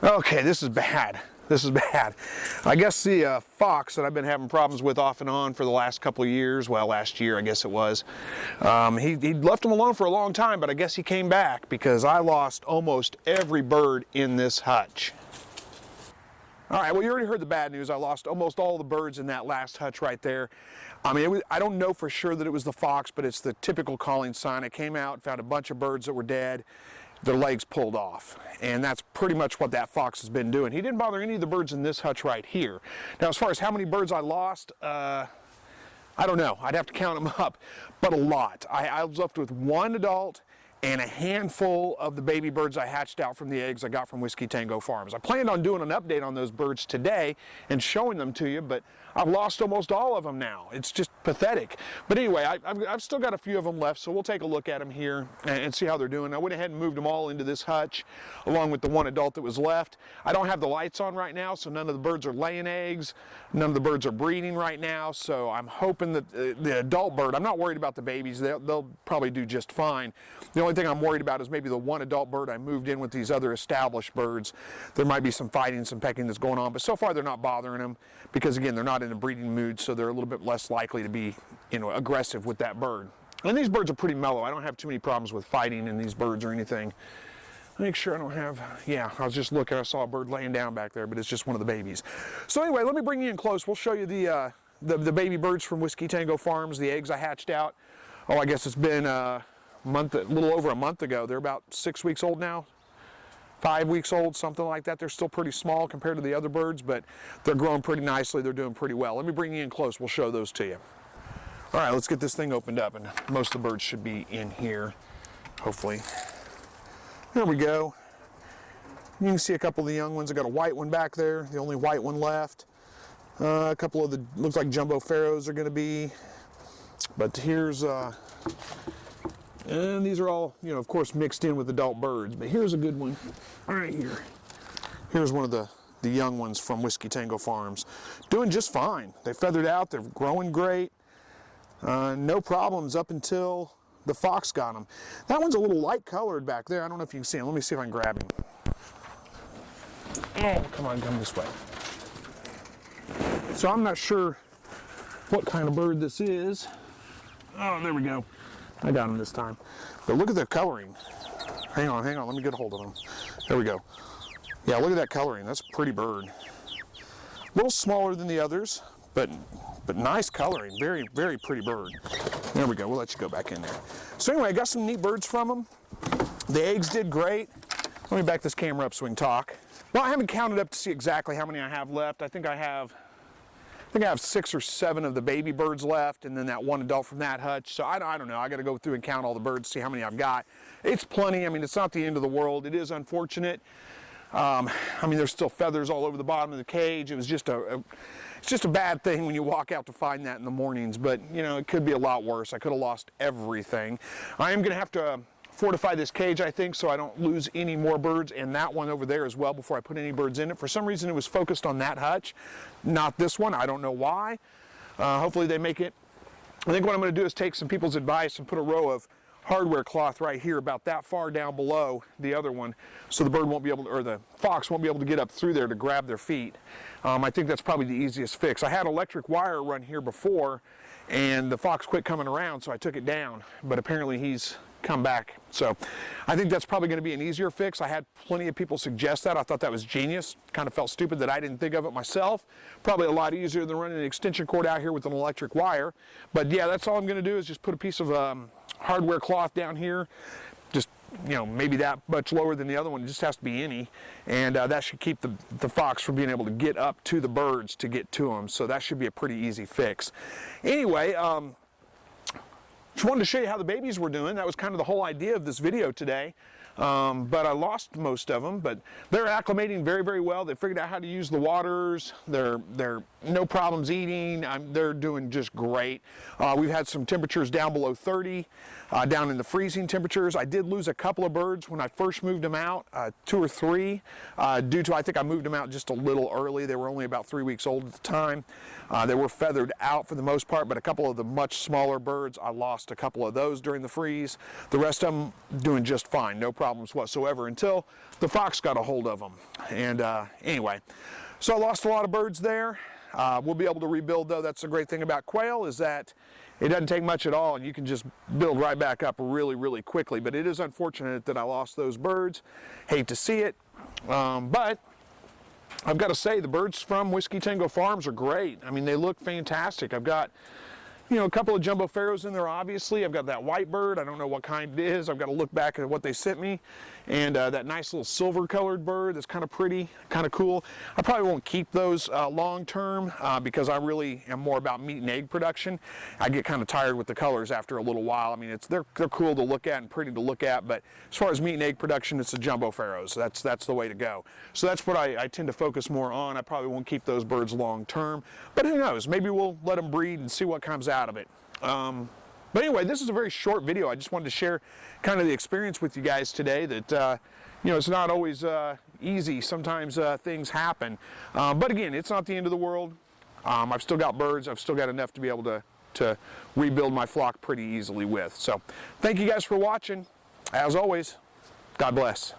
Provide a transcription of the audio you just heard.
Okay, this is bad. This is bad. I guess the fox that I've been having problems with off and on for the last couple of years, well, last year I guess it was, he'd left him alone for a long time, but I guess he came back because I lost almost every bird in this hutch. All right, well, you already heard the bad news. I lost almost all the birds in that last hutch right there. I mean, I don't know for sure that it was the fox, but it's the typical calling sign. I came out, found a bunch of birds that were dead, their legs pulled off. And that's pretty much what that fox has been doing. He didn't bother any of the birds in this hutch right here. Now, as far as how many birds I lost, I don't know. I'd have to count them up, but a lot. I was left with one adult and a handful of the baby birds I hatched out from the eggs I got from Whiskey Tango Farms. I planned on doing an update on those birds today and showing them to you, but I've lost almost all of them now. It's just pathetic. But anyway, I've still got a few of them left, so we'll take a look at them here and see how they're doing. I went ahead and moved them all into this hutch along with the one adult that was left. I don't have the lights on right now, so none of the birds are laying eggs. None of the birds are breeding right now, so I'm hoping that the adult bird, I'm not worried about the babies. They'll probably do just fine. The only thing I'm worried about is maybe the one adult bird I moved in with these other established birds. There might be some fighting, some pecking that's going on, but so far they're not bothering them because, again, they're not in a breeding mood, so they're a little bit less likely to be, aggressive with that bird. And these birds are pretty mellow. I don't have too many problems with fighting in these birds or anything. Make sure I don't have, yeah, I was just looking, I saw a bird laying down back there, but it's just one of the babies. So anyway, let me bring you in close. We'll show you the baby birds from Whiskey Tango Farms, the eggs I hatched out. Oh, I guess it's been a little over a month ago. They're about 6 weeks old now. 5 weeks old, something like that. They're still pretty small compared to the other birds, but they're growing pretty nicely. They're doing pretty well. Let me bring you in close. We'll show those to you. All right, let's get this thing opened up, and most of the birds should be in here, hopefully. There we go. You can see a couple of the young ones. I got a white one back there, the only white one left. A couple of the, looks like jumbo pharaohs are going to be. But here's, and these are all, of course, mixed in with adult birds. But here's a good one, right here. Here's one of the young ones from Whiskey Tango Farms. Doing just fine. They feathered out. They're growing great. No problems up until the fox got them. That one's a little light colored back there. I don't know if you can see him. Let me see if I can grab him. Oh, come on, come this way. So I'm not sure what kind of bird this is. Oh, there we go. I got him this time. But look at the coloring. Hang on, let me get a hold of him. There we go. Yeah, look at that coloring. That's a pretty bird. A little smaller than the others, but nice coloring. Very, very pretty bird. There we go. We'll let you go back in there. So anyway, I got some neat birds from them. The eggs did great. Let me back this camera up so we can talk. Well, I haven't counted up to see exactly how many I have left. I think I have 6 or 7 of the baby birds left, and then that one adult from that hutch. So I don't know. I got to go through and count all the birds, see how many I've got. It's plenty. I mean, it's not the end of the world. It is unfortunate. I mean, there's still feathers all over the bottom of the cage. It was just it's just a bad thing when you walk out to find that in the mornings. But it could be a lot worse. I could have lost everything. I am going to have to fortify this cage, I think, so I don't lose any more birds, and that one over there as well before I put any birds in it. For some reason, it was focused on that hutch, not this one. I don't know why. Hopefully they make it. I think what I'm going to do is take some people's advice and put a row of hardware cloth right here about that far down below the other one, so the bird won't be able to, or the fox won't be able to get up through there to grab their feet. I think that's probably the easiest fix. I had electric wire run here before, and the fox quit coming around, so I took it down, but apparently he's come back. So I think that's probably going to be an easier fix. I had plenty of people suggest that. I thought that was genius. Kind of felt stupid that I didn't think of it myself. Probably a lot easier than running an extension cord out here with an electric wire. But yeah, that's all I'm going to do is just put a piece of hardware cloth down here. Just, maybe that much lower than the other one. It just has to be any. And that should keep the fox from being able to get up to the birds to get to them. So that should be a pretty easy fix. Anyway, just wanted to show you how the babies were doing. That was kind of the whole idea of this video today. But I lost most of them, but they're acclimating very, very well. They figured out how to use the waters. They're no problems eating. They're doing just great. We've had some temperatures down below 30, down in the freezing temperatures. I did lose a couple of birds when I first moved them out, 2 or 3, due to, I think I moved them out just a little early. They were only about 3 weeks old at the time. They were feathered out for the most part, but a couple of the much smaller birds, I lost a couple of those during the freeze. The rest of them doing just fine, no problem. problems whatsoever until the fox got a hold of them. And anyway, so I lost a lot of birds there. We'll be able to rebuild though. That's the great thing about quail, is that it doesn't take much at all, and you can just build right back up really, really quickly. But it is unfortunate that I lost those birds. Hate to see it, but I've got to say the birds from Whiskey Tango Farms are great. I mean, they look fantastic. I've got, you know, a couple of jumbo pharaohs in there, obviously. I've got that white bird. I don't know what kind it is. I've got to look back at what they sent me. And that nice little silver colored bird that's kind of pretty, kind of cool. I probably won't keep those long term because I really am more about meat and egg production. I get kind of tired with the colors after a little while. I mean, they're cool to look at and pretty to look at, but as far as meat and egg production, it's the jumbo pharaohs. That's the way to go. So that's what I tend to focus more on. I probably won't keep those birds long term, but who knows? Maybe we'll let them breed and see what comes out of it. But anyway, this is a very short video. I just wanted to share kind of the experience with you guys today that, you know, it's not always easy. Sometimes things happen. But again, it's not the end of the world. I've still got birds. I've still got enough to be able to rebuild my flock pretty easily with. So thank you guys for watching. As always, God bless.